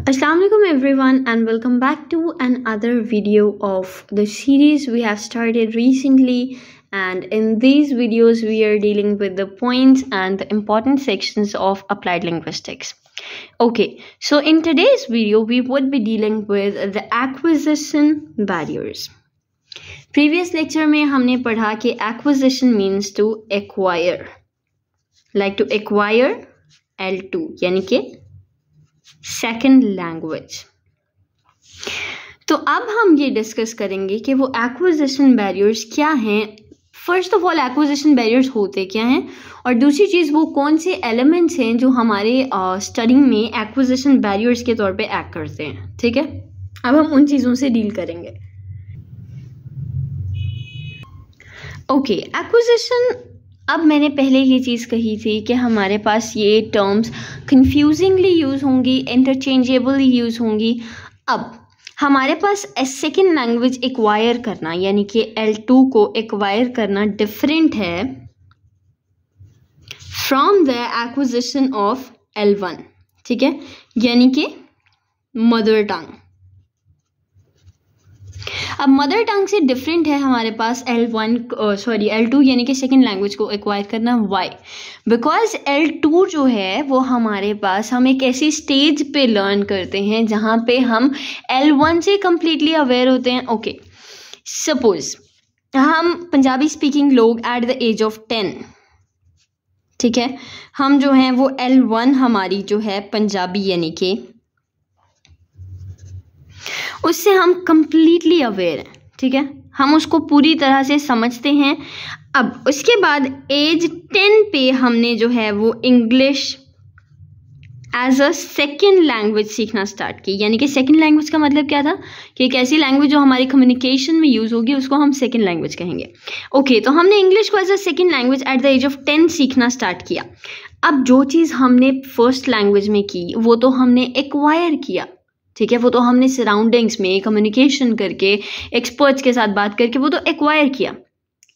Assalamualaikum everyone and welcome back to another video of the series we have started recently, and in these videos we are dealing with the points and the important sections of applied linguistics. Okay, so in today's video we would be dealing with the acquisition barriers. Previous lecture में हमने पढ़ा कि acquisition means to acquire, like to acquire L2 यानी कि second language. तो अब हम ये डिस्कस करेंगे कि वो एक्विजिशन बैरियर्स क्या हैं। First of all acquisition barriers होते क्या हैं, और दूसरी चीज़ वो कौन से एलिमेंट्स हैं जो हमारे स्टडिंग में एक्विजिशन बैरियर्स के तौर पे एक्ट करते हैं। ठीक है, अब हम उन चीज़ों से डील करेंगे। ओके, एक्विजिशन, अब मैंने पहले ये चीज़ कही थी कि हमारे पास ये टर्म्स कंफ्यूजिंगली यूज़ होंगी, इंटरचेंजेबली यूज़ होंगी। अब हमारे पास सेकेंड लैंग्वेज एक्वायर करना यानी कि L2 को एक्वायर करना डिफरेंट है from the acquisition of L1। ठीक है, यानी कि मदर टंग। अब मदर टंग से डिफरेंट है हमारे पास L2 यानी कि सेकेंड लैंग्वेज को एक्वायर करना। वाई? बिकॉज L2 जो है वो हमारे पास हम एक ऐसी स्टेज पे लर्न करते हैं जहाँ पे हम L1 से कम्प्लीटली अवेयर होते हैं। ओके, सपोज हम पंजाबी स्पीकिंग लोग एट द एज ऑफ 10, ठीक है, हम जो हैं वो L1 हमारी जो है पंजाबी यानी कि उससे हम कंप्लीटली अवेयर हैं। ठीक है, हम उसको पूरी तरह से समझते हैं। अब उसके बाद एज 10 पे हमने जो है वो English as a second language सीखना स्टार्ट की। यानी कि सेकेंड लैंग्वेज का मतलब क्या था कि एक ऐसी लैंग्वेज जो हमारी कम्युनिकेशन में यूज़ होगी उसको हम सेकेंड लैंग्वेज कहेंगे। ओके, तो हमने इंग्लिश को as a second language at the age of 10 सीखना स्टार्ट किया। अब जो चीज़ हमने फर्स्ट लैंग्वेज में की वो तो हमने एक्वायर किया। ठीक है, वो तो हमने सराउंडिंग्स में कम्युनिकेशन करके एक्सपर्ट्स के साथ बात करके वो तो एक्वायर किया।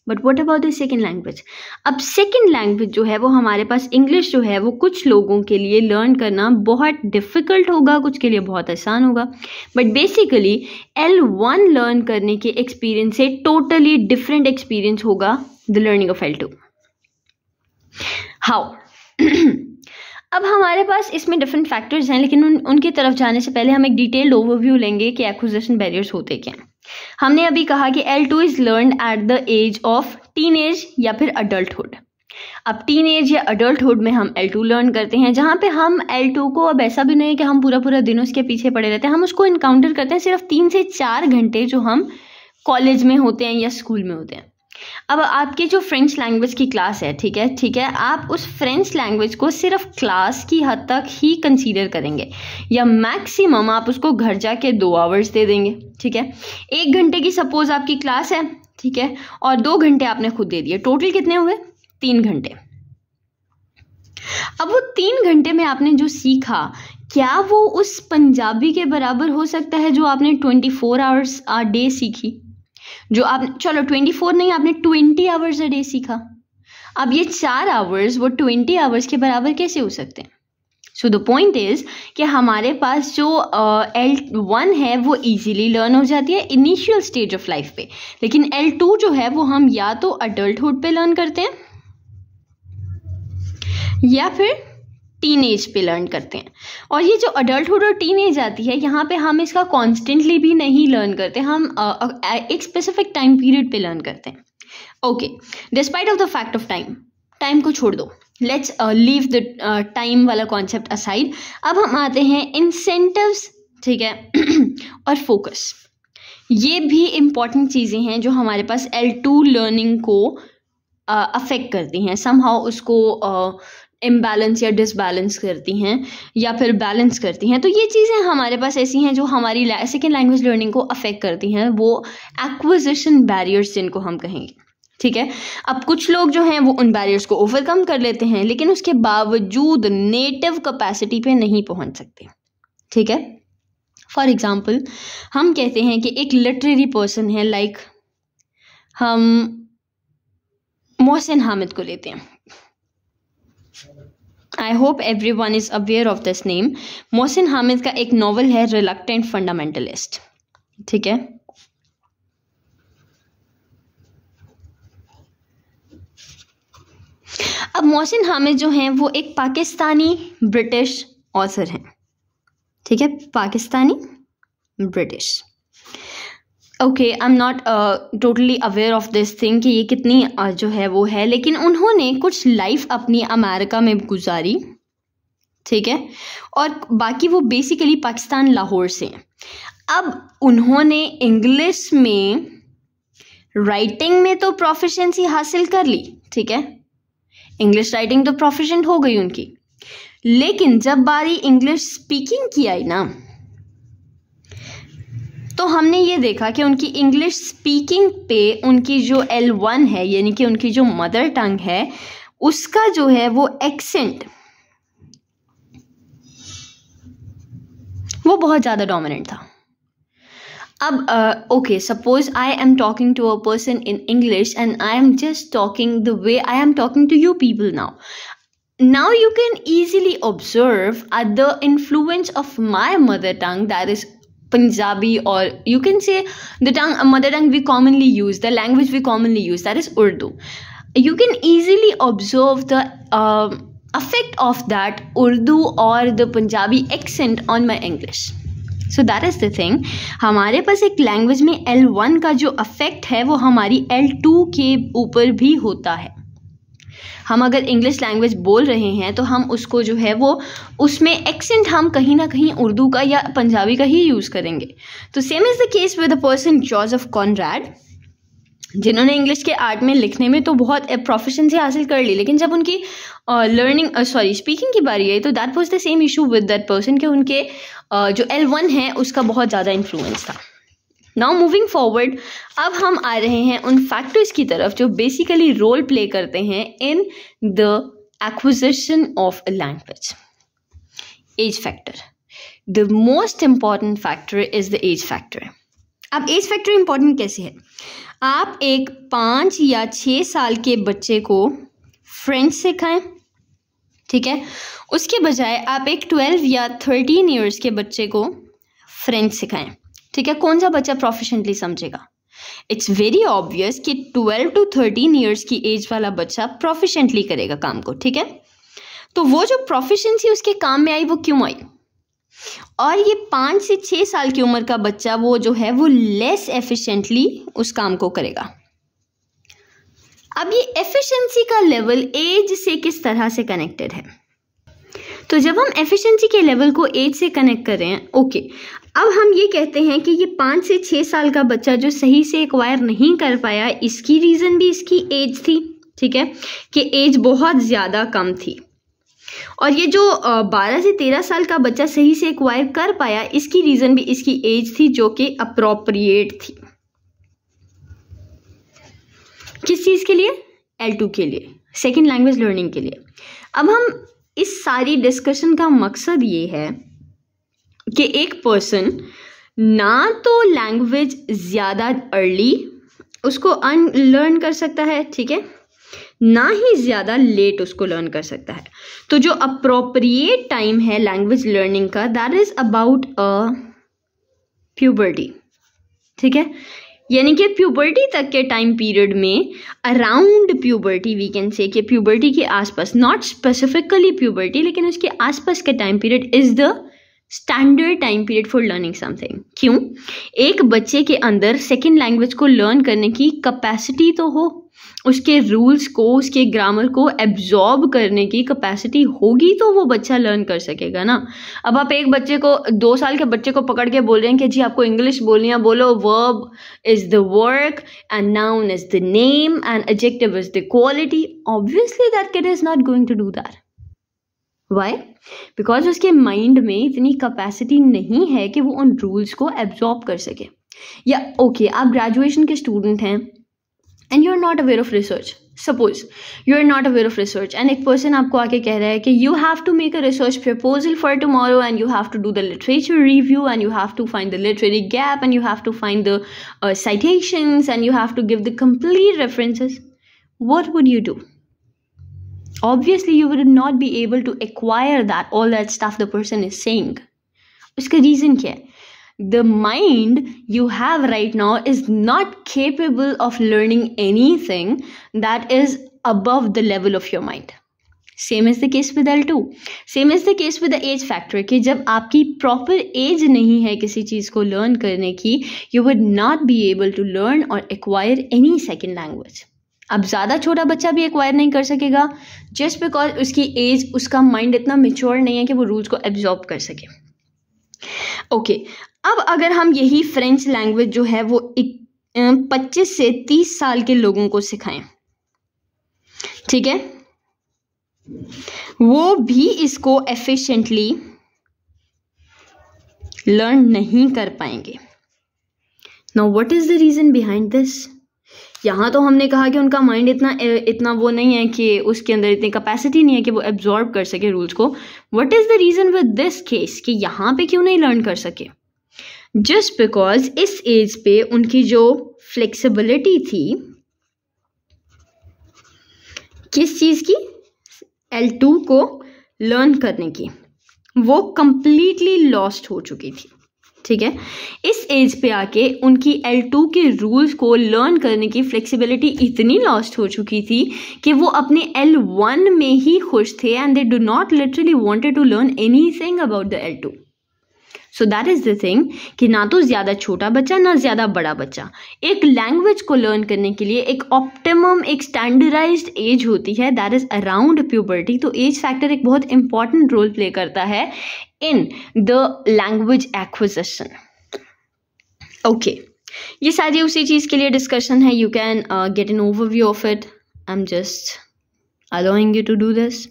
But what about the second language? अब सेकेंड लैंग्वेज जो है वो हमारे पास इंग्लिश जो है वो कुछ लोगों के लिए लर्न करना बहुत डिफ़िकल्ट होगा, कुछ के लिए बहुत आसान होगा। बट बेसिकली L1 लर्न करने के एक्सपीरियंस से टोटली डिफरेंट एक्सपीरियंस होगा the learning of L2। How? अब हमारे पास इसमें डिफरेंट फैक्टर्स हैं, लेकिन उनकी तरफ जाने से पहले हम एक डिटेल्ड ओवरव्यू लेंगे कि एक्विजिशन बैरियर्स होते क्या हैं। हमने अभी कहा कि L2 is learned at the age of teenage या फिर अडल्टहुड। अब टीनेज या अडल्टहुड में हम L2 लर्न करते हैं, जहाँ पे हम L2 को अब ऐसा भी नहीं है कि हम पूरा पूरा दिन उसके पीछे पड़े रहते हैं। हम उसको इनकाउंटर करते हैं सिर्फ 3 से 4 घंटे जो हम कॉलेज में होते हैं या स्कूल में होते हैं। अब आपकी जो फ्रेंच लैंग्वेज की क्लास है, ठीक है, आप उस फ्रेंच लैंग्वेज को सिर्फ क्लास की हद तक ही कंसीडर करेंगे, या मैक्सिमम आप उसको घर जाके 2 आवर्स दे देंगे। ठीक है, 1 घंटे की सपोज आपकी क्लास है, ठीक है, और 2 घंटे आपने खुद दे दिए, टोटल कितने हुए? 3 घंटे। अब वो 3 घंटे में आपने जो सीखा, क्या वो उस पंजाबी के बराबर हो सकता है जो आपने 24 आवर्स अ डे सीखी? जो आप, चलो 24 नहीं, आपने 20 आवर्स अ डे सीखा। अब ये 4 आवर्स वो 20 आवर्स के बराबर कैसे हो सकते हैं? सो द पॉइंट इज कि हमारे पास जो L1 है वो इजीली लर्न हो जाती है इनिशियल स्टेज ऑफ लाइफ पे, लेकिन L2 जो है वो हम या तो अडल्टहुड पे लर्न करते हैं या फिर टीनेज पे लर्न करते हैं। और ये जो अडल्टहुड और टीनेज आती है, यहाँ पे हम इसका कॉन्स्टेंटली भी नहीं लर्न करते, हम एक स्पेसिफिक टाइम पीरियड पे लर्न करते हैं। Okay, despite of the fact of time को छोड़ दो, लेट्स लीव द टाइम वाला कॉन्सेप्ट असाइड। अब हम आते हैं इंसेंटिव्स, ठीक है, और फोकस। ये भी इम्पॉर्टेंट चीज़ें हैं जो हमारे पास L2 लर्निंग को अफेक्ट करती हैं, समहाउ उसको इम्बैलेंस या डिसबैलेंस करती हैं या फिर बैलेंस करती हैं। तो ये चीज़ें हमारे पास ऐसी हैं जो हमारी सेकेंड लैंग्वेज लर्निंग को अफेक्ट करती हैं, वो एक्विजिशन बैरियर्स जिनको हम कहेंगे। ठीक है, अब कुछ लोग जो हैं वो उन बैरियर्स को ओवरकम कर लेते हैं, लेकिन उसके बावजूद नेटिव कैपेसिटी पे नहीं पहुंच सकते। ठीक है, फॉर एग्जाम्पल हम कहते हैं कि एक लिटरेरी पर्सन है, लाइक हम मोहसिन हामिद को लेते हैं। I hope everyone is aware of this name. Mohsin Hamid का एक नॉवल है रिलक्टेंट फंडामेंटलिस्ट, ठीक है। अब मोहसिन हामिद जो हैं वो एक पाकिस्तानी ब्रिटिश ऑथर हैं, ठीक है, Pakistani British. Okay, I am not totally aware of this thing कि ये कितनी जो है वो है, लेकिन उन्होंने कुछ लाइफ अपनी अमेरिका में गुजारी, ठीक है, और बाकी वो बेसिकली पाकिस्तान लाहौर से हैं। अब उन्होंने इंग्लिश में राइटिंग में तो प्रोफिशिएंसी हासिल कर ली, ठीक है, इंग्लिश राइटिंग तो प्रोफिशिएंट हो गई उनकी, लेकिन जब बारी इंग्लिश स्पीकिंग की आई ना, तो हमने ये देखा कि उनकी इंग्लिश स्पीकिंग पे उनकी जो L1 है, यानी कि उनकी जो मदर टंग है, उसका जो है वो एक्सेंट वो बहुत ज़्यादा डोमिनेंट था। अब okay, suppose I am talking to a person in English and I am just talking the way I am talking to you people now. Now you can easily observe the influence of my mother tongue, that is Punjabi, or you can say the mother tongue we commonly use, the language we commonly use, that is Urdu. You can easily observe the effect of that Urdu or the Punjabi accent on my English. So that is the thing. हमारे पास एक language में L1 का जो affect है वो हमारी L2 के ऊपर भी होता है. हम अगर इंग्लिश लैंग्वेज बोल रहे हैं तो हम उसको जो है वो उसमें एक्सेंट हम कहीं ना कहीं उर्दू का या पंजाबी का ही यूज़ करेंगे. तो same is the case with the person Joseph Conrad, जिन्होंने इंग्लिश के आर्ट में लिखने में तो बहुत प्रोफिशिएंसी हासिल कर ली, लेकिन जब उनकी स्पीकिंग की बारी आई तो that was the same issue with that person कि उनके जो L1 है उसका बहुत ज़्यादा इन्फ्लुएंस था. नाउ मूविंग फॉरवर्ड, अब हम आ रहे हैं उन फैक्टर्स की तरफ जो बेसिकली रोल प्ले करते हैं in the acquisition of a language. Age factor, the most important factor is the age factor. अब एज फैक्टर इंपॉर्टेंट कैसे है? आप एक 5 या 6 साल के बच्चे को फ्रेंच सिखाएं, ठीक है, उसके बजाय आप एक 12 या 13 ईयर्स के बच्चे को फ्रेंच सिखाएं, ठीक है. कौन सा बच्चा प्रोफिशिएंटली समझेगा? इट्स वेरी ऑब्वियस कि 12 to 13 ईयर्स की एज वाला बच्चा प्रोफिशिएंटली करेगा काम को, ठीक है. तो वो जो प्रोफिशिएंसी उसके काम में आई वो क्यों आई? और ये 5 से 6 साल की उम्र का बच्चा वो जो है वो लेस एफिशिएंटली उस काम को करेगा. अब ये एफिशिएंसी का लेवल एज से किस तरह से कनेक्टेड है? तो जब हम एफिशिएंसी के लेवल को एज से कनेक्ट कर रहे हैं, ओके, अब हम ये कहते हैं कि ये 5 से 6 साल का बच्चा जो सही से एक्वायर नहीं कर पाया, इसकी रीज़न भी इसकी एज थी, ठीक है, कि एज बहुत ज़्यादा कम थी. और ये जो 12 से 13 साल का बच्चा सही से एक्वायर कर पाया, इसकी रीज़न भी इसकी एज थी जो कि अप्रोप्रिएट थी. किस चीज़ के लिए? L2 के लिए, सेकेंड लैंग्वेज लर्निंग के लिए. अब हम इस सारी डिस्कशन का मकसद ये है कि एक पर्सन ना तो लैंग्वेज ज़्यादा अर्ली उसको लर्न कर सकता है, ठीक है, ना ही ज़्यादा लेट उसको लर्न कर सकता है. तो जो अप्रोप्रिएट टाइम है लैंग्वेज लर्निंग का, दैट इज़ अबाउट प्यूबर्टी, ठीक है. यानी कि प्यूबर्टी तक के टाइम पीरियड में, around puberty we can say, कि प्यूबर्टी के आसपास, नॉट स्पेसिफिकली प्यूबर्टी, लेकिन उसके आसपास का time period is the standard time period for learning something. क्यों? एक बच्चे के अंदर सेकेंड लैंग्वेज को लर्न करने की कैपेसिटी तो हो, उसके रूल्स को, उसके ग्रामर को एब्जॉर्ब करने की कैपेसिटी होगी तो वो बच्चा लर्न कर सकेगा ना. अब आप एक बच्चे को, 2 साल के बच्चे को पकड़ के बोल रहे हैं कि जी आपको इंग्लिश बोलनी है, बोलो verb is the work and noun is the name and adjective is the quality. Obviously that kid is not going to do that. Why? Because उसके माइंड में इतनी कैपेसिटी नहीं है कि वो उन रूल्स को एब्जॉर्ब कर सके. या ओके, आप ग्रेजुएशन के स्टूडेंट हैं and you're not aware of research. Suppose you're not aware of research and एक person आपको आके कह रहा है कि you have to make a research proposal for tomorrow and you have to do the literature review and you have to find the literary gap and you have to find the citations and you have to give the complete references. What would you do? Obviously you would not be able to acquire that all that stuff the person is saying. उसका reason क्या है? The mind you have right now is not capable of learning anything that is above the level of your mind. Same is the case with L2. Same is the case with the age factor कि जब आपकी proper age नहीं है किसी चीज़ को learn करने की, you would not be able to learn or acquire any second language. अब ज़्यादा छोटा बच्चा भी एक्वायर नहीं कर सकेगा जस्ट बिकॉज उसकी एज, उसका माइंड इतना मेच्योर नहीं है कि वो रूल्स को एब्जॉर्ब कर सके. ओके, अब अगर हम यही फ्रेंच लैंग्वेज जो है वो 25 से 30 साल के लोगों को सिखाएं, ठीक है, वो भी इसको एफिशिएंटली लर्न नहीं कर पाएंगे. Now what is the reason behind this? यहाँ तो हमने कहा कि उनका माइंड इतना वो नहीं है कि उसके अंदर इतनी कैपेसिटी नहीं है कि वो एब्जॉर्ब कर सके रूल्स को. What is the reason with this case कि यहाँ पे क्यों नहीं लर्न कर सके? जस्ट बिकॉज इस एज पे उनकी जो फ्लेक्सिबिलिटी थी किस चीज की, L2 को लर्न करने की, वो कंप्लीटली लॉस्ट हो चुकी थी. ठीक है, इस एज पे आके उनकी L2 के रूल्स को लर्न करने की फ्लेक्सिबिलिटी इतनी लॉस्ट हो चुकी थी कि वो अपने L1 में ही खुश थे and they do not literally wanted to learn anything about the L2. So that is the thing कि ना तो ज़्यादा छोटा बच्चा ना ज़्यादा बड़ा बच्चा, एक लैंग्वेज को लर्न करने के लिए एक ऑप्टिमम, एक स्टैंडर्डाइज्ड एज होती है, दैट इज अराउंड प्यूबर्टी. तो एज फैक्टर एक बहुत इंपॉर्टेंट रोल प्ले करता है in the language acquisition. Okay, ये सारी उसी चीज़ के लिए डिस्कशन है. You can get an overview of it. I am just allowing you to do this.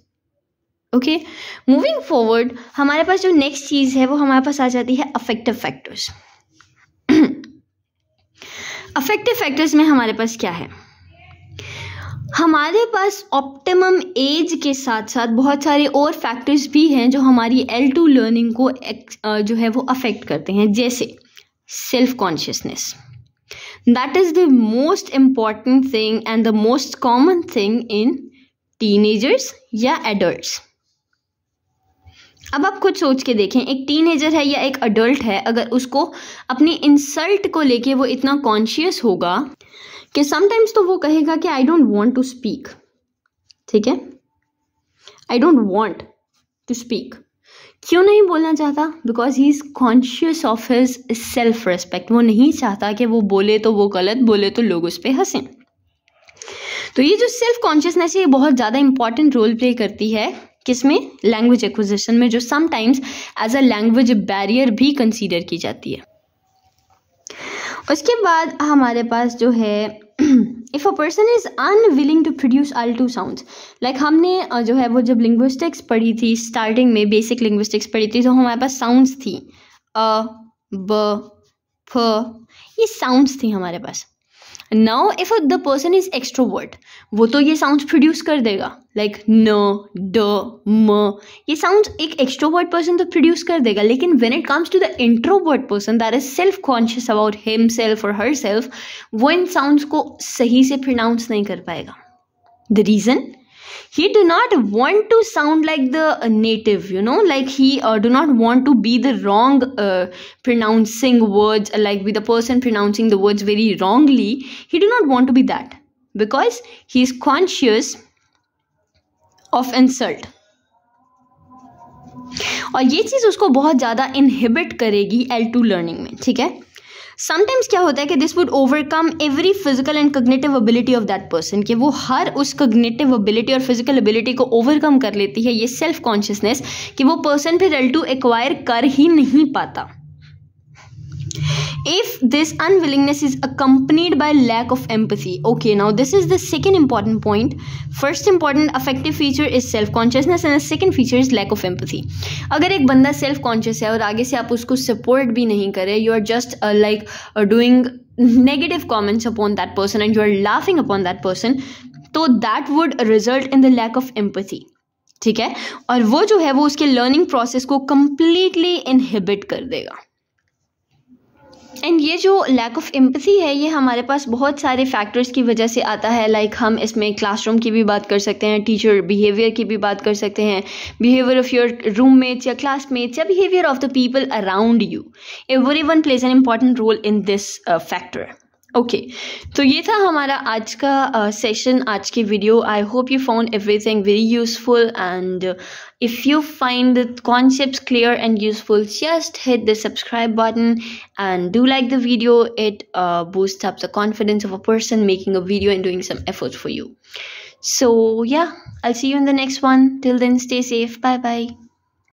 Okay, moving forward हमारे पास जो नेक्स्ट चीज़ है वो हमारे पास आ जाती है अफेक्टिव फैक्टर्स. अफेक्टिव फैक्टर्स में हमारे पास क्या है? हमारे पास ऑप्टिमम एज के साथ साथ बहुत सारे और फैक्टर्स भी हैं जो हमारी L2 लर्निंग को जो है वो अफेक्ट करते हैं, जैसे self consciousness. That is the most important thing and the most common thing in teenagers या एडल्ट्स. अब आप खुद सोच के देखें, एक टीनेजर है या एक अडल्ट है, अगर उसको अपनी इंसल्ट को लेके वो इतना कॉन्शियस होगा कि समटाइम्स तो वो कहेगा कि I don't want to speak. ठीक है, I don't want to speak. क्यों नहीं बोलना चाहता? Because he is conscious of his self respect. वो नहीं चाहता कि वो बोले तो वो गलत, बोले तो लोग उस पर हंसें. तो ये जो सेल्फ कॉन्शियसनेस है ये बहुत ज़्यादा इंपॉर्टेंट रोल प्ले करती है किसमें? लैंग्वेज एक्विजिशन में, जो sometimes as a language barrier भी कंसीडर की जाती है. उसके बाद हमारे पास जो है if a person is unwilling to produce L2 sounds, like हमने जो है वो जब लिंग्विस्टिक्स पढ़ी थी, स्टार्टिंग में बेसिक लिंग्विस्टिक्स पढ़ी थी, तो हमारे पास साउंड्स थी, अ, ब, फ, ये साउंड्स थी हमारे पास. Now if the person is extrovert, वो तो ये साउंड्स प्रोड्यूस कर देगा, लाइक न, ड, म, ये साउंड्स एक एक्सट्रोवर्ट पर्सन तो प्रोड्यूस कर देगा. लेकिन when it comes to the introvert person that is self conscious about himself और हर सेल्फ, वो इन साउंड्स को सही से प्रोनाउंस नहीं कर पाएगा. The reason, he do not want to sound like the native, you know, like he do not want to be the wrong pronouncing words, like with the person pronouncing the words very wrongly. He do not want to be that because he is conscious of insult. और ये चीज़ उसको बहुत ज़्यादा inhibit करेगी L2 learning में. ठीक है, sometimes क्या होता है कि this would overcome every physical and cognitive ability of that person, कि वो हर उस कॉग्निटिव एबिलिटी और फिजिकल एबिलिटी को ओवरकम कर लेती है ये सेल्फ कॉन्शियसनेस, कि वो पर्सन फिर L2 एक्वायर कर ही नहीं पाता. If this unwillingness is accompanied by lack of empathy. Okay, now this is the second important point. First important affective feature is self-consciousness and the second feature is lack of empathy. अगर एक बंदा self-conscious है और आगे से आप उसको support भी नहीं करे, you are just doing negative comments upon that person and you are laughing upon that person, तो that would result in the lack of empathy. ठीक है, और वो जो है वो उसके learning process को completely inhibit कर देगा. एंड ये जो लैक ऑफ एम्पैथी है ये हमारे पास बहुत सारे फैक्टर्स की वजह से आता है। लाइक हम इसमें क्लासरूम की भी बात कर सकते हैं, टीचर बिहेवियर की भी बात कर सकते हैं, बिहेवियर ऑफ योर रूममेट्स या क्लासमेट्स या behaviour of the people around you. Everyone plays an important role in this factor. Okay, तो ये था हमारा आज का सेशन, आज की video. I hope you found everything very useful, and if you find the concepts clear and useful, just hit the subscribe button and do like the video. It boosts up the confidence of a person making a video and doing some efforts for you. So yeah, I'll see you in the next one. Till then, stay safe. Bye bye.